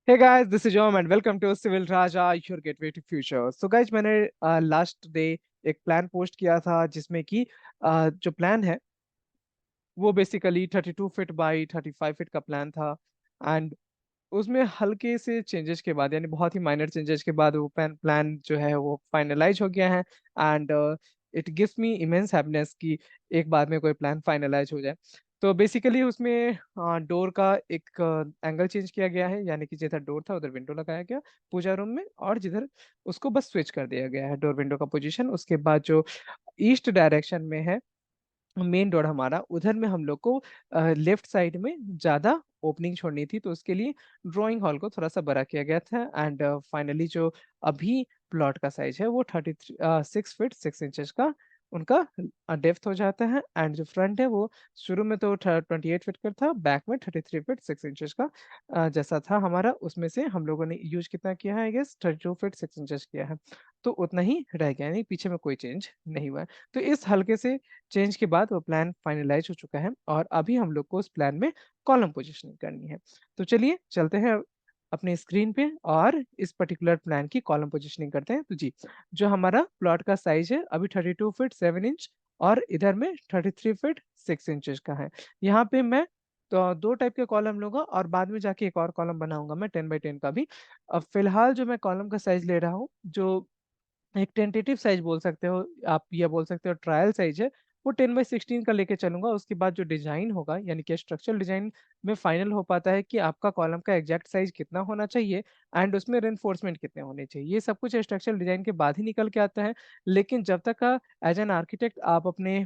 Hey guys, this is Jom and welcome to Civil Raja, your gateway to future. So guys, मैंने last day एक plan post किया था जिसमें कि जो प्लान है वो बेसिकली 32 फीट बाई 35 फीट का प्लान था। एंड उसमें हल्के से चेंजेस के बाद यानी बहुत ही माइनर चेंजेस के बाद वो प्लान जो है वो फाइनलाइज हो गया है। And it gives me immense happiness कि एक बार में कोई प्लान फाइनलाइज हो जाए। तो बेसिकली उसमें डोर का एक एंगल चेंज किया गया है, यानी कि जिधर डोर था उधर विंडो लगाया गया पूजा रूम में, और जिधर उसको बस स्विच कर दिया गया है डोर विंडो का पोजीशन। उसके बाद जो ईस्ट डायरेक्शन में है मेन डोर हमारा, उधर में हम लोग को लेफ्ट साइड में ज्यादा ओपनिंग छोड़नी थी, तो उसके लिए ड्राइंग हॉल को थोड़ा सा बड़ा किया गया था। एंड फाइनली जो अभी प्लॉट का साइज है वो 36 फीट 6 इंचेस का उनका डेप्थ हो जाता है। एंड जो फ्रंट है वो शुरू में तो 28 फीट का था, बैक में 33 फीट 6 इंचेस का जैसा था हमारा। उसमें से हम लोगों ने यूज कितना किया है, आई गेस 32 फीट 6 इंचेस किया है, तो उतना ही रह गया, यानी पीछे में कोई चेंज नहीं हुआ है। तो इस हल्के से चेंज के बाद वो प्लान फाइनलाइज हो चुका है और अभी हम लोग को उस प्लान में कॉलम पोजीशनिंग करनी है। तो चलिए चलते हैं अपने स्क्रीन पे और इस पर्टिकुलर प्लान की कॉलम पोजीशनिंग करते हैं। तो जी, जो हमारा प्लॉट का साइज है अभी 32 फीट 7 इंच और इधर में 33 फीट 6 इंचेस का है। यहाँ पे मैं तो दो टाइप के कॉलम लूंगा और बाद में जाके एक और कॉलम बनाऊंगा मैं 10 बाई 10 का भी। अब फिलहाल जो मैं कॉलम का साइज ले रहा हूँ, जो एक टेंटेटिव साइज बोल सकते हो आप, या बोल सकते हो ट्रायल साइज है, वो 10 बाई 16 का लेके चलूंगा। उसके बाद जो डिजाइन होगा, यानी कि स्ट्रक्चरल डिजाइन में फाइनल हो पाता है कि आपका कॉलम का एग्जैक्ट साइज कितना होना चाहिए एंड उसमें रेनफोर्समेंट कितने होने चाहिए, ये सब कुछ स्ट्रक्चरल डिजाइन के बाद ही निकल के आता है। लेकिन जब तक का एज एन आर्किटेक्ट आप अपने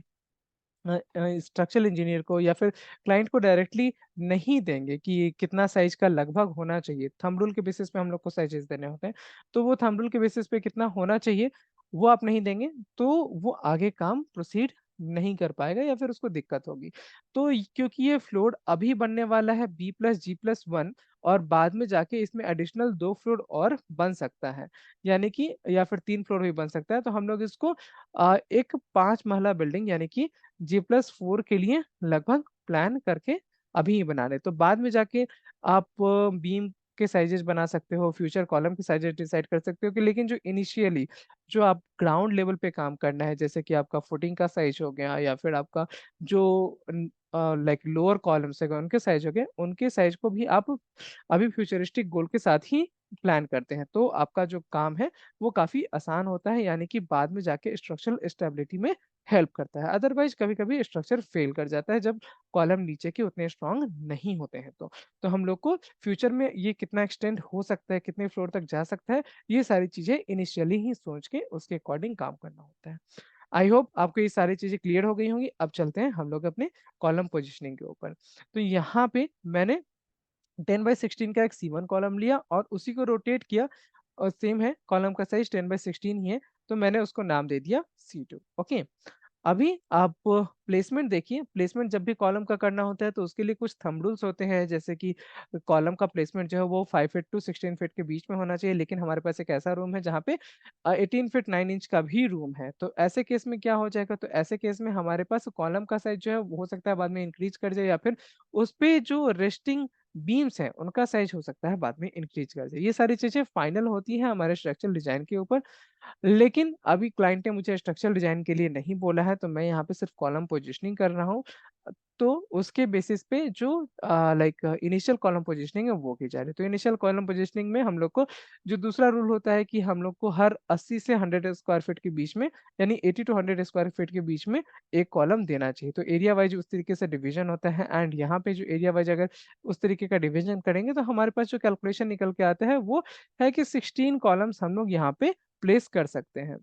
स्ट्रक्चरल इंजीनियर को या फिर क्लाइंट को डायरेक्टली नहीं देंगे कि कितना साइज का लगभग होना चाहिए, थंब रूल के बेसिस पे हम लोग को साइजेस देने होते हैं, तो वो थंब रूल के बेसिस पे कितना होना चाहिए वो आप नहीं देंगे तो वो आगे काम प्रोसीड नहीं कर पाएगा या फिर उसको दिक्कत होगी। तो क्योंकि ये फ्लोर अभी बनने वाला है B+G+1, और बाद में जाके इसमें एडिशनल 2 फ्लोर और बन सकता है, यानी कि या फिर 3 फ्लोर भी बन सकता है, तो हम लोग इसको एक 5 महला बिल्डिंग यानी कि G+4 के लिए लगभग प्लान करके अभी ही बना रहे। तो बाद में जाके आप बीम के साइजेस बना सकते हो, फ्यूचर कॉलम के साइजेस डिसाइड कर सकते हो कि, लेकिन जो इनिशियली जो आप ग्राउंड लेवल पे काम करना है, जैसे कि आपका फुटिंग का साइज हो गया या फिर आपका जो लाइक लोअर कॉलम्स है उनके साइज हो गए, उनके साइज को भी आप अभी फ्यूचरिस्टिक गोल के साथ ही प्लान करते हैं, तो आपका जो काम है वो काफी आसान होता है, यानी कि बाद में जाके स्ट्रक्चरल स्टेबिलिटी में हेल्प करता है। अदरवाइज कभी कभी स्ट्रक्चर फेल कर जाता है जब कॉलम नीचे के उतने स्ट्रांग नहीं होते हैं। तो हम लोग को फ्यूचर में ये कितना एक्सटेंड हो सकता है, कितने फ्लोर तक जा सकता है, ये सारी चीजें इनिशियली ही सोच के उसके अकॉर्डिंग काम करना होता है। आई होप आपको ये सारी चीजें क्लियर हो गई होंगी। अब चलते हैं हम लोग अपने कॉलम पोजिशनिंग के ऊपर। तो यहाँ पे मैंने 10 बाई 16 का एक C1 कॉलम लिया और उसी को रोटेट किया, और सेम है कॉलम का साइज 10 बाई 16 ही है, तो मैंने उसको नाम दे दिया C2। ओके, अभी आप प्लेसमेंट देखिए। प्लेसमेंट जब भी कॉलम का करना होता है तो उसके लिए कुछ थंब रूल्स होते हैं, जैसे कि कॉलम का प्लेसमेंट जो है वो 5 फीट to 16 फीट के बीच में होना चाहिए, लेकिन हमारे पास एक ऐसा रूम है जहाँ पे 18 फीट 9 इंच का भी रूम है। तो ऐसे केस में क्या हो जाएगा, तो ऐसे केस में हमारे पास कॉलम का साइज जो है वो हो सकता है बाद में इंक्रीज कर जाए, या फिर उस पे जो रेस्टिंग बीम्स हैं उनका साइज हो सकता है बाद में इंक्रीज कर जाए। ये सारी चीजें फाइनल होती हैं हमारे स्ट्रक्चरल डिजाइन के ऊपर। लेकिन अभी क्लाइंट ने मुझे स्ट्रक्चरल डिजाइन के लिए नहीं बोला है, तो मैं यहाँ पे सिर्फ कॉलम पोजीशनिंग कर रहा हूँ। तो उसके बेसिस पे जो लाइक इनिशियल कॉलम पोजीशनिंग है वो की जा रही है। तो इनिशियल कॉलम पोजीशनिंग में हम लोग को जो दूसरा रूल होता है कि हम लोग को हर 80 से 100 स्क्वायर फीट के बीच में, यानी 80 to 100 स्क्वायर फीट के बीच में एक कॉलम देना चाहिए। तो एरिया वाइज उस तरीके से डिवीजन होता है। एंड यहाँ पे जो एरिया वाइज अगर उस तरीके का डिवीजन करेंगे तो हमारे पास जो कैलकुलेशन निकल के आता है वो है कि 16 कॉलम्स हम लोग यहाँ पे प्लेस कर सकते हैं।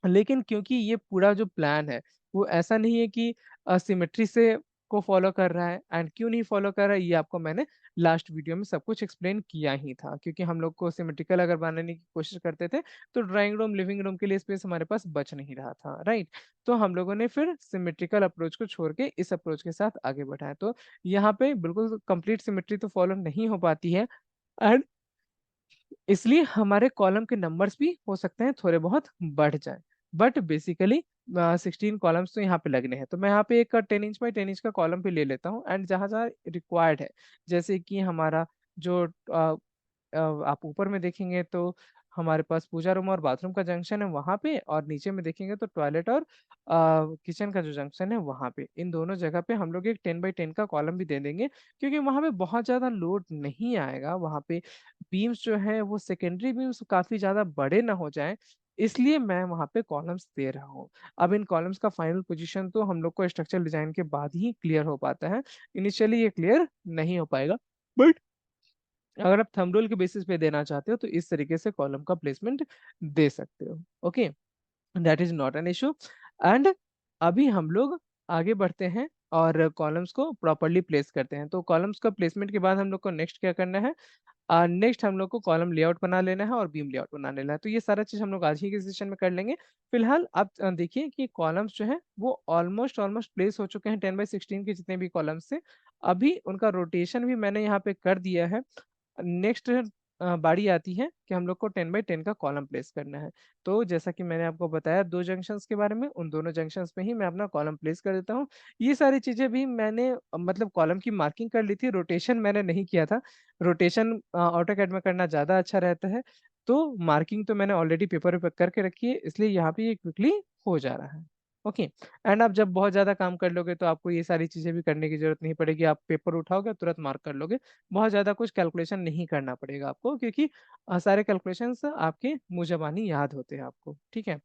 लेकिन क्योंकि ये पूरा जो प्लान है वो ऐसा नहीं है कि सिमेट्री से को फॉलो कर रहा है, एंड क्यों नहीं फॉलो कर रहा है ये आपको मैंने लास्ट वीडियो में सब कुछ एक्सप्लेन किया ही था। क्योंकि हम लोग को सिमेट्रिकल अगर बनाने की कोशिश करते थे तो ड्राइंग रूम लिविंग रूम के लिए स्पेस हमारे पास बच नहीं रहा था, राइट। तो हम लोगों ने फिर सिमेट्रिकल अप्रोच को छोड़ के इस अप्रोच के साथ आगे बढ़ा है। तो यहाँ पे बिल्कुल कंप्लीट सिमेट्री तो फॉलो नहीं हो पाती है, एंड इसलिए हमारे कॉलम के नंबर्स भी हो सकते हैं थोड़े बहुत बढ़ जाए, बट बेसिकली 16 कॉलम्स तो यहाँ पे लगने हैं। तो मैं यहाँ पे एक 10 इंच बाई 10 इंच का कॉलम भी ले लेता हूँ, एंड जहाँ जहाँ रिक्वायर्ड है, जैसे कि हमारा जो आप ऊपर में देखेंगे तो हमारे पास पूजा रूम और बाथरूम का जंक्शन है वहां पे, और नीचे में देखेंगे तो टॉयलेट और किचन का जो जंक्शन है वहां पे। इन दोनों जगह पे हम लोग एक 10x10 का कॉलम भी दे देंगे, क्योंकि वहां पे बहुत ज्यादा लोड नहीं आएगा। वहां पे बीम्स जो है वो सेकेंडरी बीम्स काफी ज्यादा बड़े ना हो जाएं, इसलिए मैं वहां पे कॉलम्स दे रहा हूँ। अब इन कॉलम्स का फाइनल पोजीशन तो हम लोग को स्ट्रक्चर डिजाइन के बाद ही क्लियर हो पाता है, इनिशियली ये क्लियर नहीं हो पाएगा। बट अगर आप थंब रूल के बेसिस पे देना चाहते हो तो इस तरीके से कॉलम का प्लेसमेंट दे सकते हो। Okay, that is not an issue. And अभी हम लोग आगे बढ़ते हैं और कॉलम्स को प्रॉपरली प्लेस करते हैं। तो कॉलम्स का प्लेसमेंट के बाद हम लोग को नेक्स्ट क्या करना है, नेक्स्ट हम लोग को कॉलम लेआउट बना लेना है और बीम लेआउट बना लेना है। तो ये सारा चीज हम लोग आज ही के सेशन में कर लेंगे। फिलहाल आप देखिए कि कॉलम्स जो है वो ऑलमोस्ट ऑलमोस्ट प्लेस हो चुके हैं 10x16 के जितने भी कॉलम्स थे। अभी उनका रोटेशन भी मैंने यहाँ पे कर दिया है। नेक्स्ट बारी आती है कि हम लोग को 10x10 का कॉलम प्लेस करना है। तो जैसा कि मैंने आपको बताया दो जंक्शंस के बारे में, उन दोनों जंक्शंस में ही मैं अपना कॉलम प्लेस कर देता हूँ। ये सारी चीजें भी मैंने मतलब कॉलम की मार्किंग कर ली थी, रोटेशन मैंने नहीं किया था। रोटेशन ऑटोकैड में करना ज़्यादा अच्छा रहता है। तो मार्किंग तो मैंने ऑलरेडी पेपर पे करके रखी है, इसलिए यहाँ पे ये क्विकली हो जा रहा है। ओके, एंड आप जब बहुत ज़्यादा काम कर लोगे तो आपको ये सारी चीज़ें भी करने की जरूरत नहीं पड़ेगी। आप पेपर उठाओगे तुरंत मार्क कर लोगे, बहुत ज़्यादा कुछ कैलकुलेशन नहीं करना पड़ेगा आपको, क्योंकि सारे कैलकुलेशंस आपके मुंह जबानी याद होते हैं आपको। ठीक है,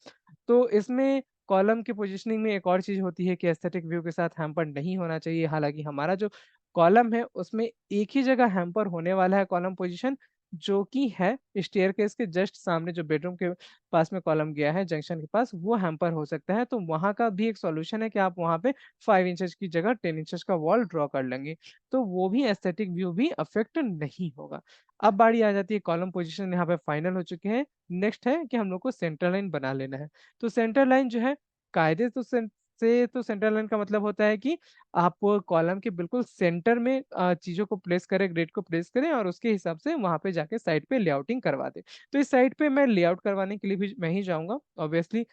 तो इसमें कॉलम की पोजीशनिंग में एक और चीज़ होती है कि एस्थेटिक व्यू के साथ हैम्पर नहीं होना चाहिए। हालांकि हमारा जो कॉलम है उसमें एक ही जगह हैम्पर होने वाला है कॉलम पोजीशन, जो कि है स्टेयरकेस के जस्ट सामने। जो बेडरूम के पास में कॉलम गया है जंक्शन के पास, वो हैम्पर हो सकता है। तो वहां का भी एक सॉल्यूशन है कि आप वहां पे 5 इंचेस की जगह 10 इंचेस का वॉल ड्रॉ कर लेंगे, तो वो भी एस्थेटिक व्यू भी अफेक्ट नहीं होगा। अब बारी आ जाती है, कॉलम पोजीशन यहाँ पे फाइनल हो चुके हैं। नेक्स्ट है कि हम लोग को सेंटर लाइन बना लेना है। तो सेंटर लाइन जो है, कायदे तो सेंटर लाइन का मतलब होता है कि आप कॉलम के बिल्कुल सेंटर में चीजों को प्लेस करें, ग्रिड को प्लेस करें, और उसके हिसाब से वहां पे जाके साइड पे लेआउटिंग करवा दें। तो इस साइड पे मैं लेआउट करवाने के लिए भी मैं ही जाऊंगा ऑब्वियसली।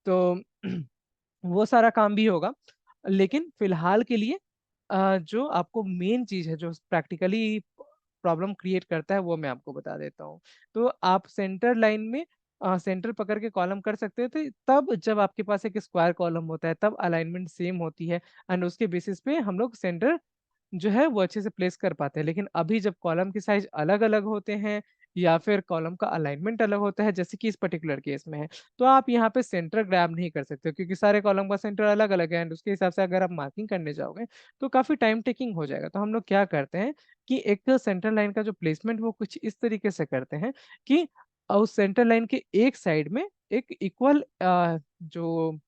तो वो सारा काम भी होगा। लेकिन फिलहाल के लिए जो आपको मेन चीज है जो प्रैक्टिकली प्रॉब्लम क्रिएट करता है वो मैं आपको बता देता हूँ। तो आप सेंटर लाइन में सेंटर पकड़ के कॉलम कर सकते थे तब जब आपके पास एक स्क्वायर कॉलम होता है, तब अलाइनमेंट सेम होती है, एंड उसके बेसिस पे हम लोग सेंटर जो है वो अच्छे से प्लेस कर पाते हैं। लेकिन अभी जब कॉलम की साइज अलग अलग होते हैं या फिर कॉलम का अलाइनमेंट अलग होता है, जैसे कि इस पर्टिकुलर केस में है, तो आप यहाँ पे सेंटर ग्रैब नहीं कर सकते, क्योंकि सारे कॉलम का सेंटर अलग अलग है, एंड उसके हिसाब से अगर आप मार्किंग करने जाओगे तो काफी टाइम टेकिंग हो जाएगा। तो हम लोग क्या करते हैं कि एक सेंटर लाइन का जो प्लेसमेंट वो कुछ इस तरीके से करते हैं कि उस सेंटर लाइन के एक साइड में एक इक्वल जो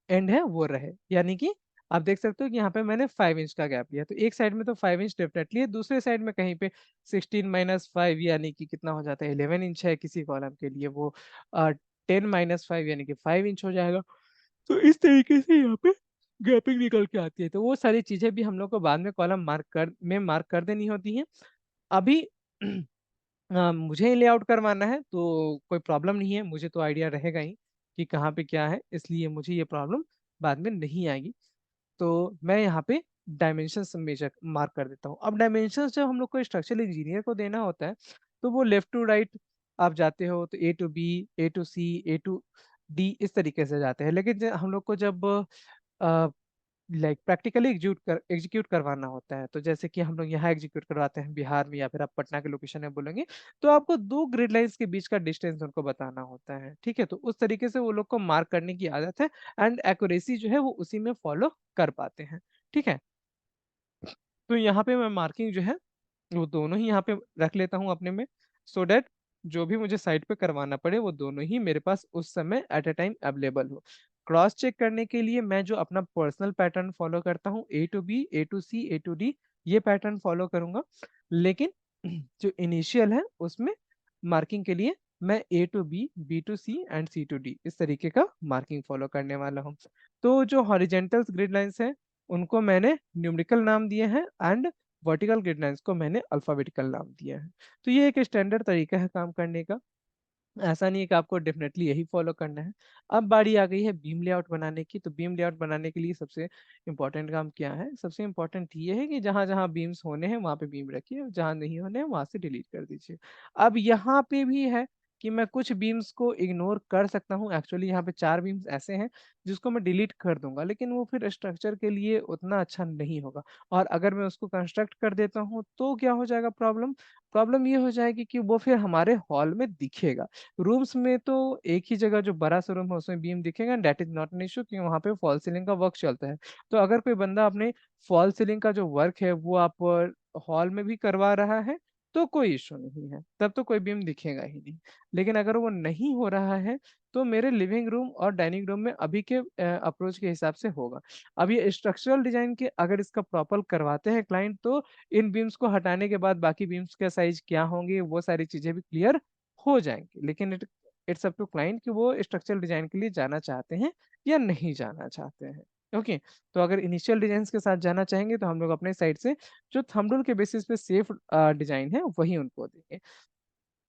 एंड है वो रहे। यानी कि आप देख सकते हो कि यहाँ पे मैंने 5 इंच का गैप लिया, तो एक साइड में तो 5 इंच डेफिनेटली है, दूसरे साइड में कहीं पे 16 - 5 यानी कि कितना हो जाता है, 11 इंच है किसी कॉलम के लिए, वो 10 - 5 यानी कि 5 इंच हो जाएगा। तो इस तरीके से यहाँ पे गैपिंग निकल के आती है। तो वो सारी चीजें भी हम लोग को बाद में कॉलम मार्क कर देनी होती हैं। अभी मुझे लेआउट करवाना है तो कोई प्रॉब्लम नहीं है, मुझे तो आइडिया रहेगा ही कि कहाँ पे क्या है, इसलिए मुझे ये प्रॉब्लम बाद में नहीं आएगी। तो मैं यहाँ पे डायमेंशंस मेजर मार्क कर देता हूँ। अब डायमेंशंस जब हम लोग को स्ट्रक्चरल इंजीनियर को देना होता है तो वो लेफ्ट टू राइट आप जाते हो, तो A to B, A to C, A to D इस तरीके से जाते हैं। लेकिन हम लोग को जब लाइक प्रैक्टिकली एग्जीक्यूट करवाना होता है, तो जैसे कि हम लोग यहाँ एग्जीक्यूट करवाते हैं बिहार में, या फिर आप पटना के लोकेशन में बोलेंगे, तो आपको दो ग्रिड लाइंस के बीच का डिस्टेंस उनको बताना होता है। ठीक है, तो उस तरीके से वो लोग को मार्क करने की आदत है, एंड एक्यूरेसी जो है वो उसी में फॉलो कर पाते हैं। ठीक है, तो यहाँ पे मैं मार्किंग जो है वो दोनों ही यहाँ पे रख लेता हूँ अपने में, सो डैट जो भी मुझे साइट पे करवाना पड़े वो दोनों ही मेरे पास उस समय एट अ टाइम अवेलेबल हो। क्रॉस चेक करने के लिए मैं जो अपना पर्सनल पैटर्न फॉलो करता हूँ, A to B, A to C, A to D, ये पैटर्न फॉलो करूंगा। लेकिन जो इनिशियल है उसमें मार्किंग के लिए मैं A to B, B to C and C to D इस तरीके का मार्किंग फॉलो करने वाला हूँ। तो जो हॉरिजेंटल ग्रिड लाइंस हैं उनको मैंने न्यूमेरिकल नाम दिए हैं, एंड वर्टिकल ग्रिड लाइंस को मैंने अल्फाबेटिकल नाम दिया है। तो ये एक स्टैंडर्ड तरीका है काम करने का। ऐसा नहीं है कि आपको डेफिनेटली यही फॉलो करना है। अब बारी आ गई है बीम लेआउट बनाने की। तो बीम लेआउट बनाने के लिए सबसे इंपॉर्टेंट काम क्या है? सबसे इंपॉर्टेंट ये है कि जहां जहां बीम्स होने हैं वहां पे बीम रखिए, जहां नहीं होने हैं वहां से डिलीट कर दीजिए। अब यहाँ पे भी है कि मैं कुछ बीम्स को इग्नोर कर सकता हूँ। एक्चुअली यहाँ पे 4 बीम्स ऐसे हैं जिसको मैं डिलीट कर दूंगा, लेकिन वो फिर स्ट्रक्चर के लिए उतना अच्छा नहीं होगा। और अगर मैं उसको कंस्ट्रक्ट कर देता हूँ तो क्या हो जाएगा? प्रॉब्लम प्रॉब्लम ये हो जाएगी कि वो फिर हमारे हॉल में दिखेगा। रूम्स में तो एक ही जगह जो बड़ा सा रूम है उसमें बीम दिखेगा, that is not an issue, क्योंकि वहाँ पे फॉल सीलिंग का वर्क चलता है। तो अगर कोई बंदा अपने फॉल सीलिंग का जो वर्क है वो आप हॉल में भी करवा रहा है तो कोई इशू नहीं है, तब तो कोई बीम दिखेगा ही नहीं। लेकिन अगर वो नहीं हो रहा है तो मेरे लिविंग रूम और डाइनिंग रूम में अभी के अप्रोच के हिसाब से होगा। अब ये स्ट्रक्चरल डिजाइन के अगर इसका प्रॉपर करवाते हैं क्लाइंट, तो इन बीम्स को हटाने के बाद बाकी बीम्स का साइज क्या होंगे वो सारी चीजें भी क्लियर हो जाएंगे। लेकिन इट्स अप टू क्लाइंट कि वो स्ट्रक्चरल डिजाइन के लिए जाना चाहते हैं या नहीं जाना चाहते हैं। ओके। तो अगर इनिशियल डिजाइन के साथ जाना चाहेंगे तो हम लोग अपने साइड से जो थंब रूल के बेसिस पे सेफ डिजाइन है वही उनको देंगे।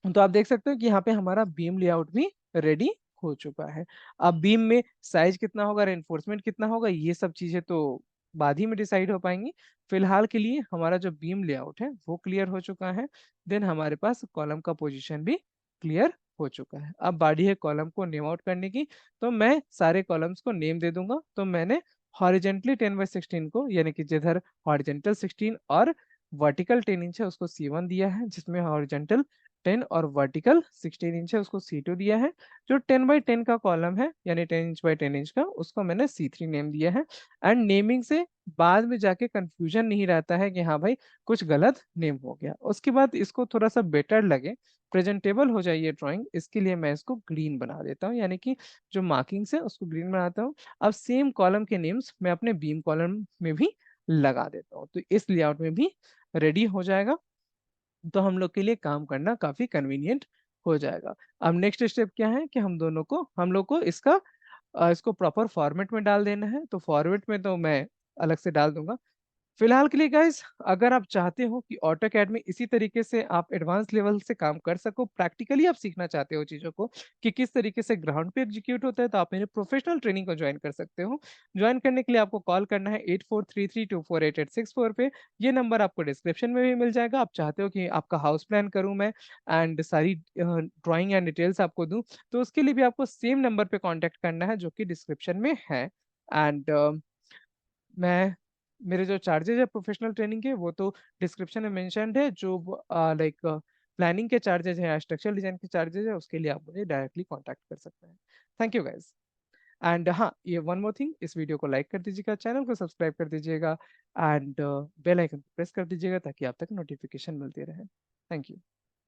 तो आप देख सकते हो कि यहाँ पे हमारा बीम लेआउट भी रेडी हो चुका है। अब बीम में साइज कितना होगा, रेनफोर्समेंट कितना होगा, ये सब चीजें तो बाद ही में डिसाइड हो पाएंगी। फिलहाल के लिए हमारा जो बीम लेआउट है वो क्लियर हो चुका है। देन हमारे पास कॉलम का पोजीशन भी क्लियर हो चुका है। अब बारी है कॉलम को नेम आउट करने की। तो मैं सारे कॉलम्स को नेम दे दूंगा। तो मैंने हॉरिजेंटली 10/16 को, यानी कि जिधर हॉरिजेंटल 16 और वर्टिकल 10 इंच है उसको C1 दिया है, जिसमें हॉरिजेंटल 10 और वर्टिकल 16 इंच है उसको C2 दिया है। जो 10/10 का कॉलम है यानी 10 इंच बाय 10 इंच का, उसको मैंने C3 नेम दिया है। एंड नेमिंग से बाद में जाके कंफ्यूजन नहीं रहता है कि हाँ भाई कुछ गलत नेम हो गया। उसके बाद इसको थोड़ा सा बेटर लगे, प्रेजेंटेबल हो जाए ये ड्राइंग, इसके लिए मैं इसको ग्रीन बना देता हूँ, यानी कि जो मार्किंग्स है उसको ग्रीन बनाता हूँ। अब सेम कॉलम के नेम्स मैं अपने बीम कॉलम में भी लगा देता हूँ, तो इस लेआउट में भी रेडी हो जाएगा। तो हम लोग के लिए काम करना काफी कन्वीनियंट हो जाएगा। अब नेक्स्ट स्टेप क्या है कि हम लोग को इसको प्रॉपर फॉर्मेट में डाल देना है। तो फॉर्मेट में तो मैं अलग से डाल दूंगा। फिलहाल के लिए गाइस, अगर आप चाहते हो कि ऑटोकैड में इसी तरीके से आप एडवांस लेवल से काम कर सको, प्रैक्टिकली आप सीखना चाहते हो चीज़ों को कि किस तरीके से ग्राउंड पे एग्जीक्यूट होता है, तो आप मेरे प्रोफेशनल ट्रेनिंग को ज्वाइन कर सकते हो। ज्वाइन करने के लिए आपको कॉल करना है 8433248864 पे। ये नंबर आपको डिस्क्रिप्शन में भी मिल जाएगा। आप चाहते हो कि आपका हाउस प्लान करूं मैं एंड सारी ड्राइंग एंड डिटेल्स आपको दूं, तो उसके लिए भी आपको सेम नंबर पे कॉन्टेक्ट करना है जो कि डिस्क्रिप्शन में है। एंड मैं मेरे जो चार्जेज है प्रोफेशनल ट्रेनिंग के वो तो डिस्क्रिप्शन में मेंशन्ड है। जो लाइक प्लानिंग के चार्जेज हैं या स्ट्रक्चरल डिजाइन के चार्जेज है उसके लिए आप मुझे डायरेक्टली कांटेक्ट कर सकते हैं। Thank you guys. एंड हाँ, ये वन मोर थिंग, इस वीडियो को लाइक कर दीजिएगा, चैनल को सब्सक्राइब कर दीजिएगा एंड बेल आइकन प्रेस कर दीजिएगा ताकि आप तक नोटिफिकेशन मिलती रहे। Thank you.